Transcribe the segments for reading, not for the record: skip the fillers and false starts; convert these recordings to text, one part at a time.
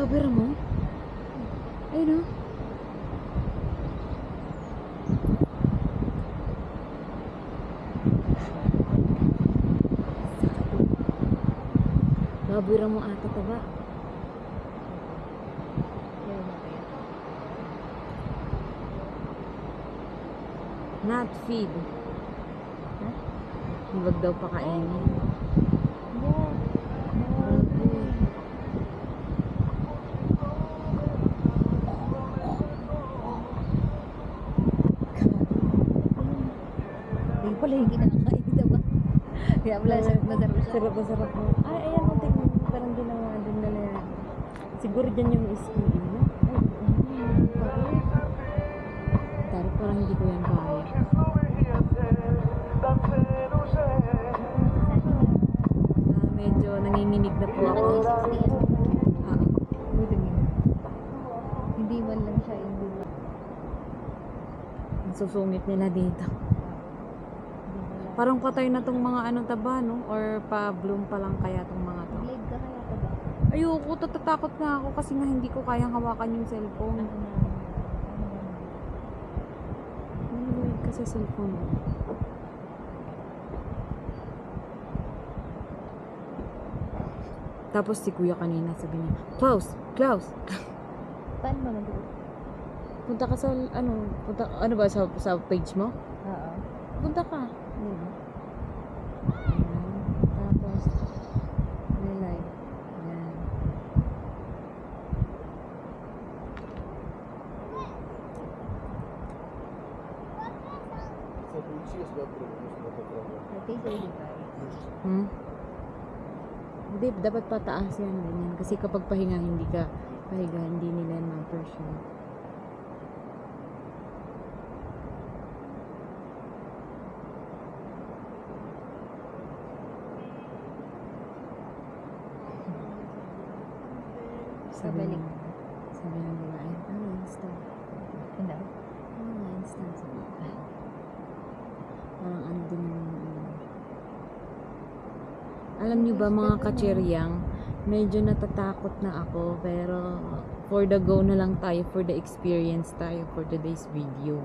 Babera mo? Ayun o. Babera mo ata taba. Not feed. Ha? Huwag daw pakainin. Yeah. Ay, pala yung kinakain, diba? Kaya pala, sarap na sarap siya. Sarap na sarap mo. Ay, ayan mo, tignan mo. Parang ginawa din na yan. Siguro dyan yung iski. No? Pero parang hindi ko yan kaya. Medyo nanginginig na po ako. Hindi man lang siya, hindi man. Ang susungit nila dito. Parang patay na tong mga ano taba, no? Or pa-bloom pa lang kaya tong mga to. Blade ka kaya ka ba? Ayoko, tatatakot na ako kasi nga hindi ko kayang hawakan yung cellphone. Nanonood ka sa cellphone. Tapos si kuya kanina sabi niya, Klaus! Klaus! Paano ba mag-uwi? Punta ka sa, ano ba, sa page mo? Oo. Punta ka. Ayan. Tapos, like, ayan. Okay, so device. Hindi, dapat pataas yan, ganyan. Kasi kapag pahinga, hindi ka pahiga, hindi nila ma-appreciate. Pabalik. Sabi ng babae, Insta. Ano? Insta. Parang ano din naman. Alam niyo ba mga kachiryang, medyo natatakot na ako, pero for the go na lang tayo, for the experience tayo for today's video.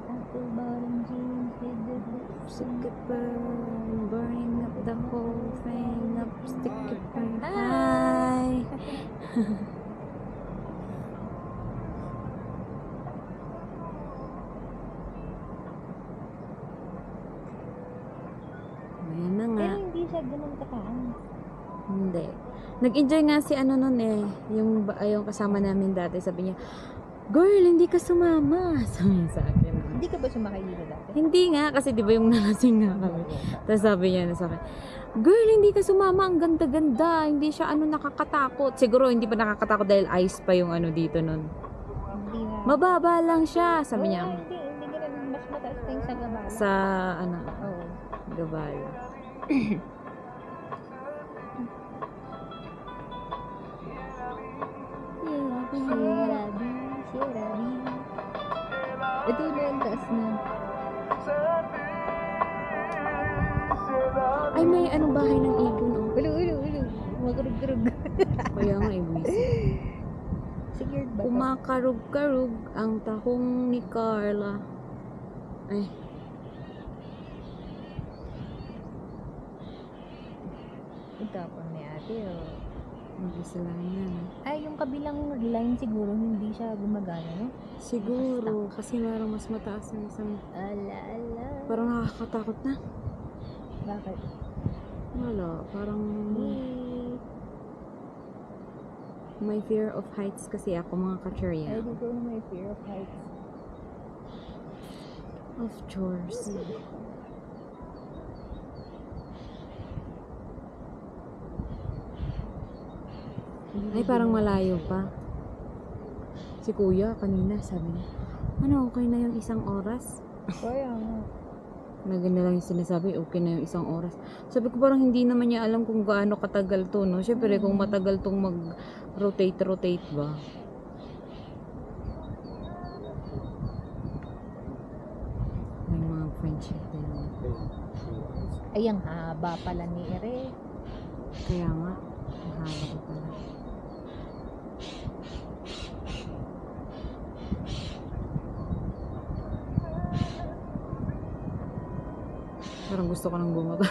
Apple bottom jeans with the lips. Stick it burn, burning up the whole thing up, stick it burn high. Ayan na nga. Pero hindi siya ganun kataas. Hindi. Nag-enjoy nga si ano nun eh, yung kasama namin dati, sabi niya, girl, hindi ka sumama. Sabi niya sa akin. Hindi ka ba sumakay dito dati? Hindi nga, kasi di ba yung nalasing nga kami. Tapos sabi niya na sa akin, girl, hindi ka sumama, ang ganda-ganda, hindi siya nakakatakot. Siguro hindi pa nakakatakot dahil ice pa yung dito nun. Hindi na. Mababa lang siya, sabi niya. Hindi ganun. Mas mataas pa yung sa gabala. Sa, Oo. Gabala. Shirabi. Ito na yung taas na. Ay, may bahay ng ibon, oh. Ulo. Magarug-garug. Kaya nga, iblis. Secured ba? Kumakarug-karug ang tahong ni Carla. Ay. Itapon ni ate, oh. Mag-isa lang yan. Ay, yung kabilang line siguro hindi siya gumagana, no? Siguro, kasi parang mas mataas yung isang... Ala. Parang nakakatakot na. Bakit? Wala, parang... May fear of heights kasi ako, mga Ay, kachurya. dito na may fear of heights. Of chores. Ay, parang malayo pa. Si kuya, kanina, sabi niya, okay na yung 1 oras? Kaya nga. Na ganun lang yung sinasabi, okay na yung 1 oras. Sabi ko parang hindi naman niya alam kung gaano katagal to, no? Siyempre, kung matagal tong mag-rotate ba? May mga friendship din. Ay, ang haba pala ni Ere. Kaya nga. Mahaba ko pala. Parang gusto ko nang bumaba.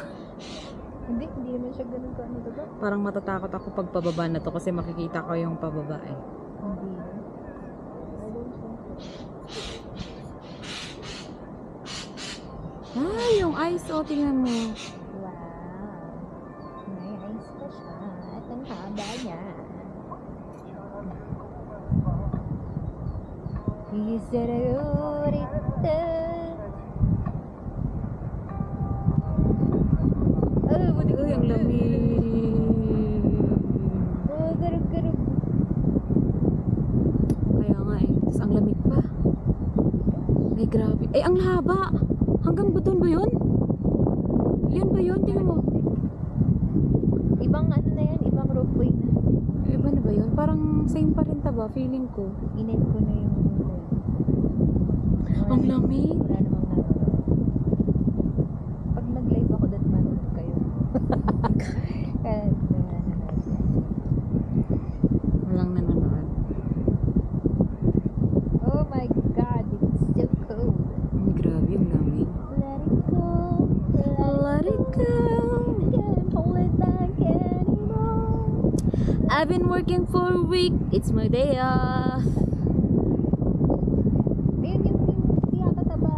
Hindi naman siya ganun ka ano diba? Parang matatakot ako pag pababa na to kasi makikita ko yung pababa eh. Hindi. I don't think. Ay, yung ice, oh, tingnan mo. Wow. May ice pa siya. At ang haba niya. Isaragurita. Oh, buti ko Uy, ang lamig. Oh, garug-garug. Kaya nga eh. Tapos ang lamig pa. Ay, grabe. Ay, ang haba. Hanggang buton ba yun? Yun ba yun? Tingnan mo. Ibang ano na yan, ibang ropeway na. Iba na ba yun? Parang same pa rin ba? Feeling ko. Inet ko na yung Ang lamig. Wala namang nanonood. Pag nag-live ako, dat manood kayo. Kaya nanonood yan. Walang nanonood. Oh my God, it's so cold. Ang grabe, ang lamig. Let it go. Let it go. Can't hold it back anymore. I've been working for a week. It's my day off. Ayun yung tiyakataba.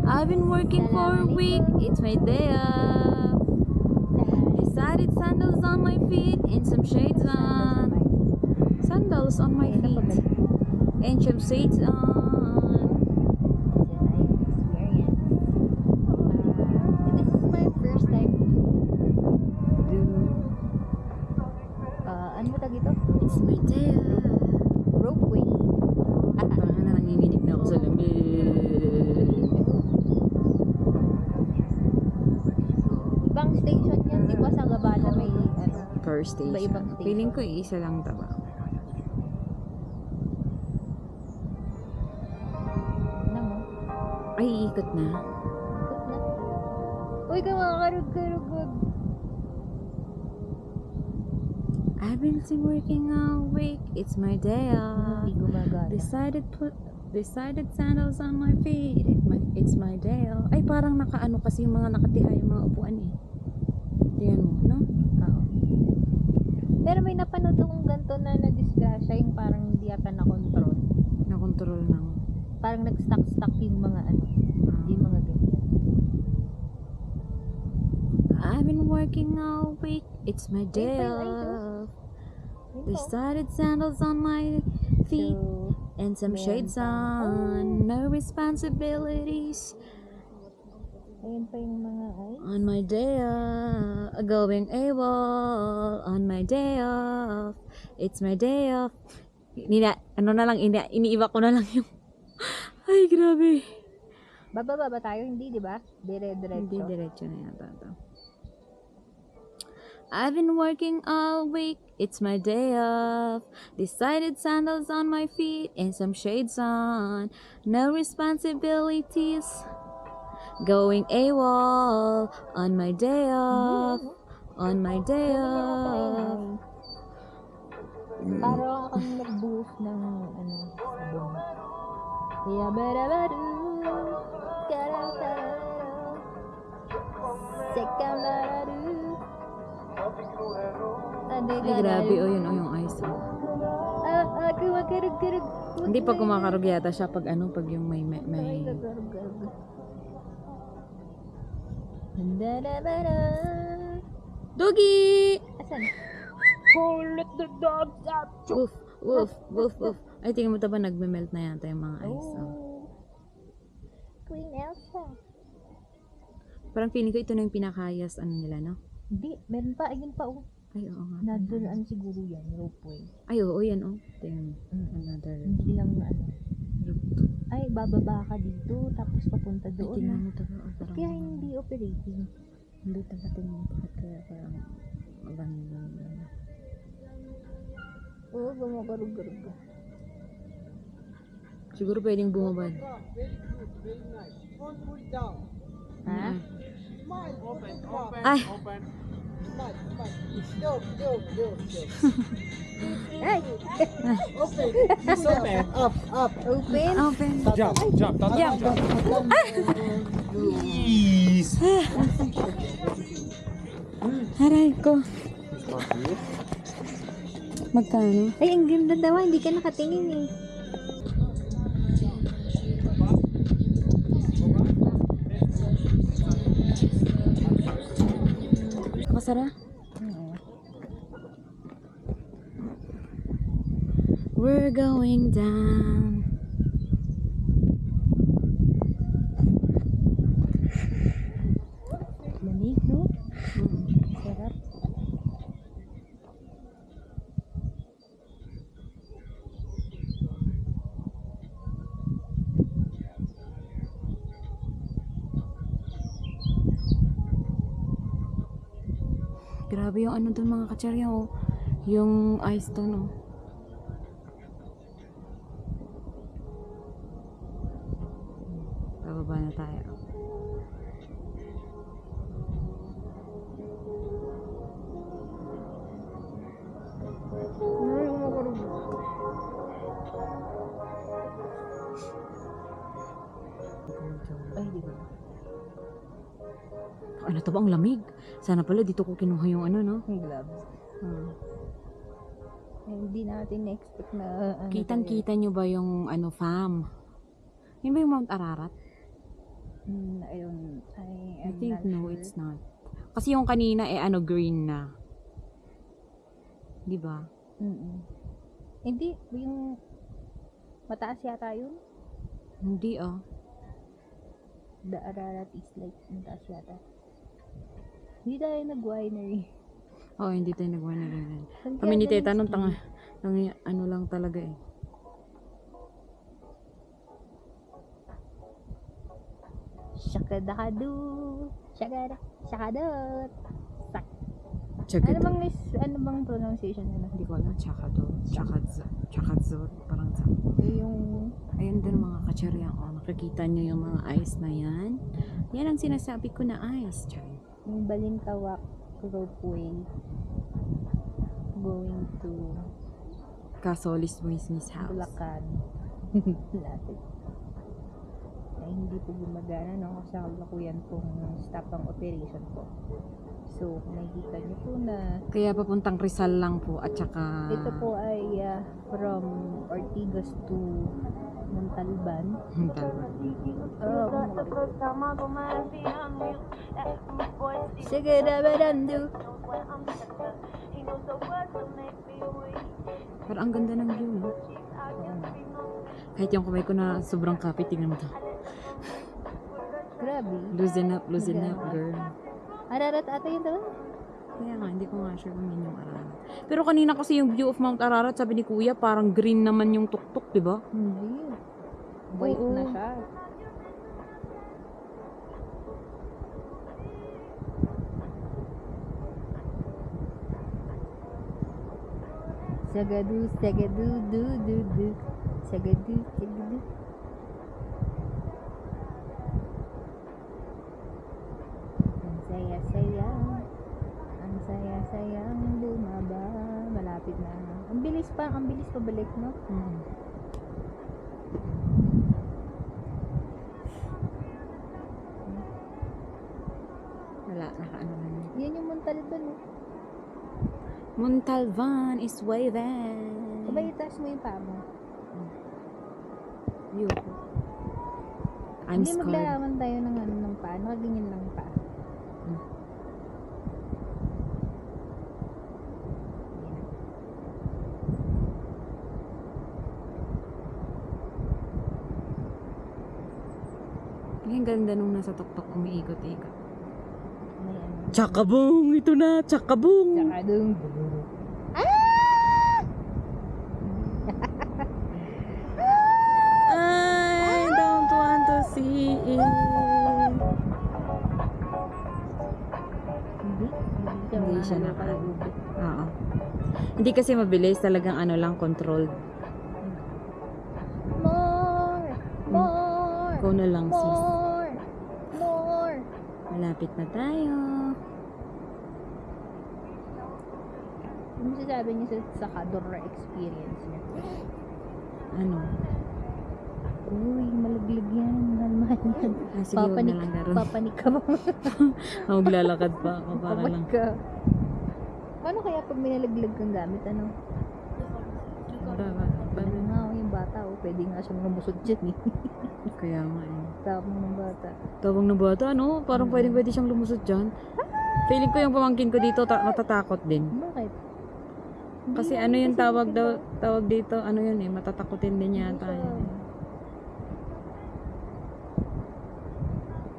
I've been working for a week. It's my day off. Decided sandals on my feet and some shades on. Sandals on my feet and some shades on. This is my first time to ano mo tag ito? It's my day off. Ropeway. Parang na nanginginig na ako sa lamig. Ibang station yan, di ba sa Gabala may ano? Per station. Iba-ibang station. Feeling ko isa lang taba. Ano mo? Ay, ikot na. Ikot na. Uy, kamakarug-karug. I've been working all week. It's my day off. Hindi gumagana. Decided sandals on my feet. It's my day off. Ay, parang nakaano kasi yung mga nakatiha yung mga upuan eh. Tingnan mo, no? Oo. Pero may napanood akong ganito na na-disgrasya yung parang hindi ata na-control. Nakontrol ng... Parang nag-stuck yung mga ano. Hindi mga ganyan. I've been working all week. It's my day Ay, ay, off. Ito. Decided sandals on my feet. So, And some meron shades pa. on. No responsibilities. Ayun pa yung mga ay. On my day off. Going AWOL. On my day off. It's my day off. Ano na lang, iniiba ko na lang yung... Ay, grabe. Bababa ba tayo? Hindi, di ba? Hindi, Dire-diretso. diretso na yata ito. I've been working all week. It's my day off. Decided sandals on my feet and some shades on. No responsibilities. Going AWOL on my day off. On my day off. Parang akong nag-boost ng ano, sabon. Yabarabaru, karantaro, sekambararu. Ay, grabe. O, yun. O, yung ice. O. Ako makarug-karug. Hindi pa kumakarog yata siya pag ano, pag yung may... Ay, nagarug-garug. Dadabara. Doggy! Asan? Oh, let the dogs out. Woof, woof, woof, woof. Ay, tingnan mo ito ba nagme-melt na yata yung mga ice. Oh. Oh. Queen Elsa. Parang feeling ko ito na yung pinakayas ano nila, no? Hindi, meron pa. Ayun pa, oh. Ay, oo nga. Nadulaan siguro yan, ropeway. Ay, oo, yan, oh. Tingnan mo. Another Hindi lang ano. route. Ay, bababa ka dito, tapos papunta Ay, doon. tingnan mo ito. Oh, parang, Kaya hindi operating. Hindi ito ba tingnan mo. Bakit kaya parang abandon lang. Oo, gumagarug-garug ka. Siguro pwedeng bumabad. Ha? Ay, Ay! It's open. Up. Open. open. Jump. Jump. Please. Aray ko. Magkano? Ay, ang ganda daw. Hindi ka nakatingin eh. Kapasara? We're going down. Lamig, no? Sarap. Grabe yung ano dun mga kacharya, oh. Yung ice doon, oh. Bababa na tayo. Ay, di ba? Ano to ba? Ang lamig. Sana pala dito ko kinuha yung ano, no? Yung gloves. Ay, hindi natin na-expect na ano Kitang-kita nyo ba yung ano, fam? Yun ba yung Mount Ararat? I think I'm not no, sure. it's not. Kasi yung kanina ano green na. 'Di ba? Hindi, yung mataas yata yun. Hindi The Ararat is like mataas yata. Hindi tayo nag-winery. Oh, hindi tayo nagwana rin. Saan Kami ni kaya Teta nung galing ano lang talaga eh. Shakadakadu. Shakadot. Tsaka Ano bang pronunciation nila? hindi ko alam. Tsakadzor. Parang sa. Yung Ayun din mga kacharya. Oh, nakikita nyo yung mga ice na yan. Yan ang sinasabi ko na ice. Tsaka. yung Balintawak ropeway going to Casolis Moisnis House. Bulacan. Lapit. Ay, hindi po gumagana, no? Kasi kalukuyan pong stop ang operation po. So, nakikita niyo po na Kaya papuntang Rizal lang po at saka ito po ay from Ortigas to Montalban. Sige, dabadandu. Parang ang ganda ng view, no? Kahit yung kamay ko na sobrang kapit, tingnan mo to. Grabe. Loosen up, girl. Ararat ata yun daw. Kaya nga, hindi ko nga sure kung yun yung Ararat. Pero kanina kasi yung view of Mount Ararat, sabi ni Kuya, parang green naman yung tuktok, di ba? Hindi. White Oo. na siya. Sagadu, sagadu, du, du, du. Sagadu, sagadu. Ang saya-saya. Ang saya-sayang bumaba. Malapit na. Ang bilis pa balik, no? Wala, nakaano na yun. Yan yung Montalban, no? Montalban is waving. Sabay itaas mo yung paa mo. View ko. I'm Hindi scared. maglalaman tayo ng ano ng paa. Nakaganyan lang pa. Ang ganda nung nasa tuktok umiikot-ikot. May ano. Tsakabong! Ito na! Tsakabong! Tsaka dung. I don't want to see it. Hindi siya naka-ubit. Oo. Hindi kasi mabilis. Talagang ano lang, controlled. More! More! Ikaw na lang, sis. More! More! Wala Lapit na tayo. Ano masasabi niyo sa Cadorra experience niyo? Ano? Uy, malaglag yan. Mahal yan. Sige, huwag na lang garon. Papanik ka ba? Maglalakad pa ako para lang. Papanik ka. Paano kaya pag may nalaglag kang gamit, ano? Ano nga, yung bata, pwede nga siyang lumusod dyan eh. Kaya nga eh. Tapos ng bata. Tawag ng bata, no? Parang pwede siyang lumusod dyan. Feeling ko yung pamangkin ko dito, natatakot din. Bakit? Kasi ano yung tawag dito, ano yun eh, matatakotin din yata yun.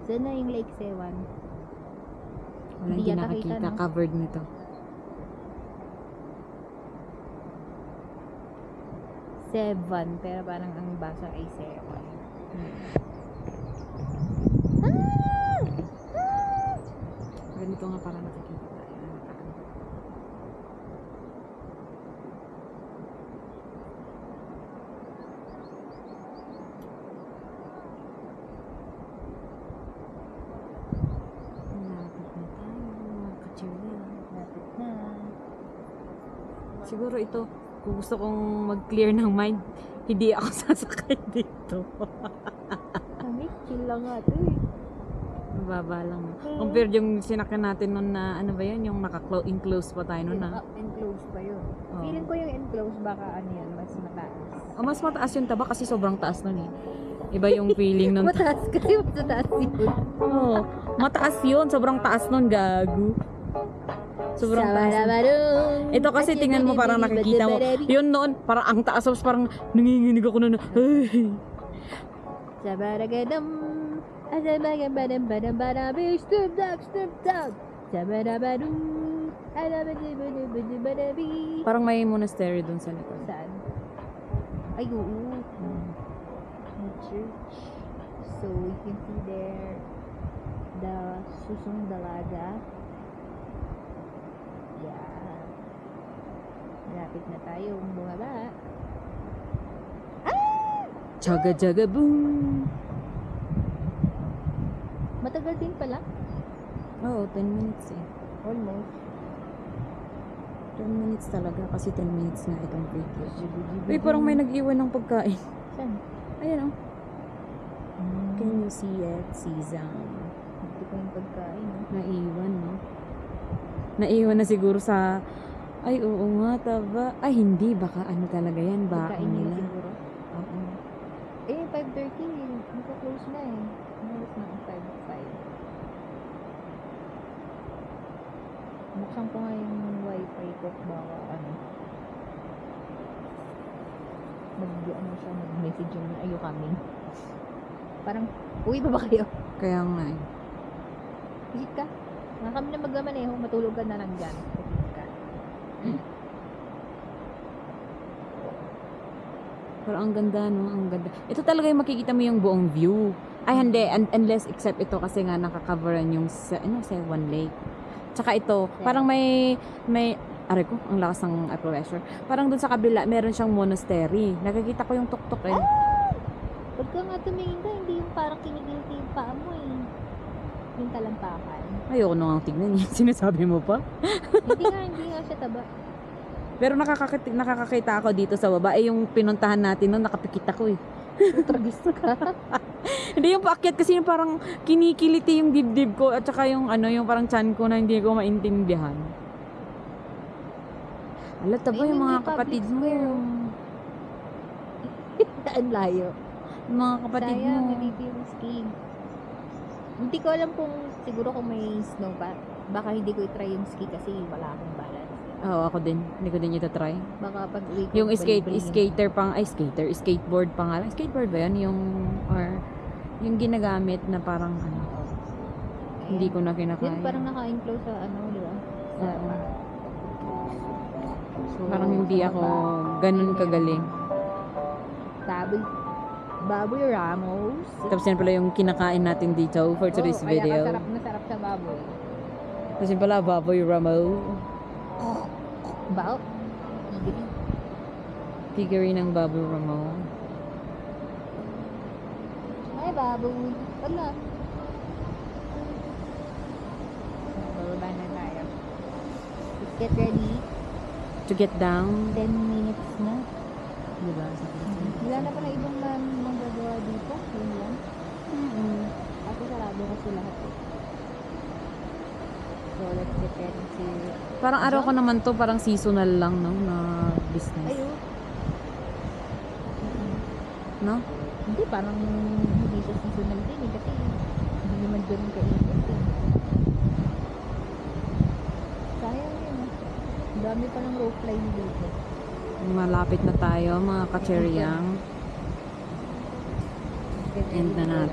Saan na yung Lake Sewan? Wala, Hindi hindi yata nakakita, kita, no? covered nito. Sevan, pero parang ang basa ay Sewan. Ganito nga para nakikita tayo. Lapit na tayo, mga kachirya. Lapit na. Siguro ito, kung gusto kong mag-clear ng mind, hindi ako sasakay dito. Kami, chill lang nga ito eh. Mababa lang. Compare yung sinakyan natin nun na, ano ba yun, yung naka-enclose pa tayo nun na. Enclosed pa yun. Oo. Feeling ko yung enclosed baka ano yun, mas mataas. Oh, mas mataas yung taba kasi sobrang taas nun eh. Iba yung feeling nun. Mataas kasi mas mataas yun. Oo, mataas yun. Sobrang taas nun, gago. Sobrang taas. Ito kasi tingnan mo parang nakikita mo. Yun noon, parang ang taas. Tapos parang nanginginig ako na. Ay. Sabaragadam. Asabagabadam badam badam. Stoop dog, stoop dog. Sabarabadum. Alabadibadibadibadabi. Parang may monastery dun sa likod. Saan? Ay, oo. May church. So, you can see there the Susong Dalaga. Yeah. Malapit na tayong bumaba. Jaga jaga boom. Matagal din pala. Oo, 10 minutes eh. Almost. 10 minutes talaga kasi 10 minutes na itong video. Uy, parang may nag-iwan ng pagkain. Saan? Ayan oh. Can you see it? Sesam. Hindi ko yung pagkain. Naiwan, no? Naiwan na siguro sa... Ay, oo nga, taba. Ay, hindi. Baka ano talaga yan. Baka Pagkain nila nila. siguro. Oo. Eh, 5:30. Naka-close na eh. Umalis na ang 5:05. Buksan ko nga yung wifi ko. Baka ano. Mag-message yung are you coming? Parang, uwi ba kayo? Kaya nga eh. Visit ka? Nga kami na magmamaneho. Matulog ka na lang dyan. Visit ka. Pero ang ganda, no? Ang ganda. Ito talaga yung makikita mo yung buong view. Ay, hindi. Unless except ito kasi nga nakaka-coveran yung Sewan Lake. Tsaka ito, parang may aray ko, ang lakas ng pressure. Parang dun sa kabila, meron siyang monastery. Nakikita ko yung tuktok eh. Pagka nga tumingin ka, hindi yung parang kinigilti yung paa mo eh. Yung talampakan. Ayoko na nga tignan yan. Sinasabi mo pa? hindi nga siya taba. Pero nakakakita ako dito sa baba. Eh, yung pinuntahan natin nun, nakapikit ako eh. Tragis ka. Hindi yung paakyat kasi yung parang kinikiliti yung dibdib ko at saka yung ano, yung parang chan ko na hindi ko maintindihan. Alat ba yung mga kapatid mo? Ang layo. Yung mga kapatid Sayang, mo. hindi yung ski. Hindi ko alam kung siguro kung may snow pa. Baka hindi ko i-try yung ski kasi wala akong balance. Oo, ako din. Hindi ko din ito try. Baka pag uwi ko, Yung balik-balikin. skateboard pa nga. Skateboard ba yan? Or yung ginagamit na parang ano, Ayan. hindi ko na kinakaya. Yun, parang naka-enclose sa ano, di ba? Sa Oo. So, Parang hindi sa ako baba, ganun ayun. kagaling. Baboy Ramos. Tapos yan pala yung kinakain natin dito for today's Kaya video. kasarap na sarap sa baboy. Tapos yan pala, Baboy Ramo. Bao? Igili. Figurine ng Baboy Ramo. Ay, baboy. Wala. Baba na tayo. Let's get ready. To get down. 10 minutes na. Diba? Wala na pala ibang magagawa dito. Yun lang. Kasi sarado kasi lahat eh. So, let's get ready to... Parang araw ko naman to, parang seasonal lang, no? Na business. Ayun. No? Hindi, parang hindi siya seasonal din eh. Kasi hindi naman doon kainit eh. Sayang yun ah. Ang dami palang rope line dito. Malapit na tayo, mga kacheryang. Get ready End na to go. natin.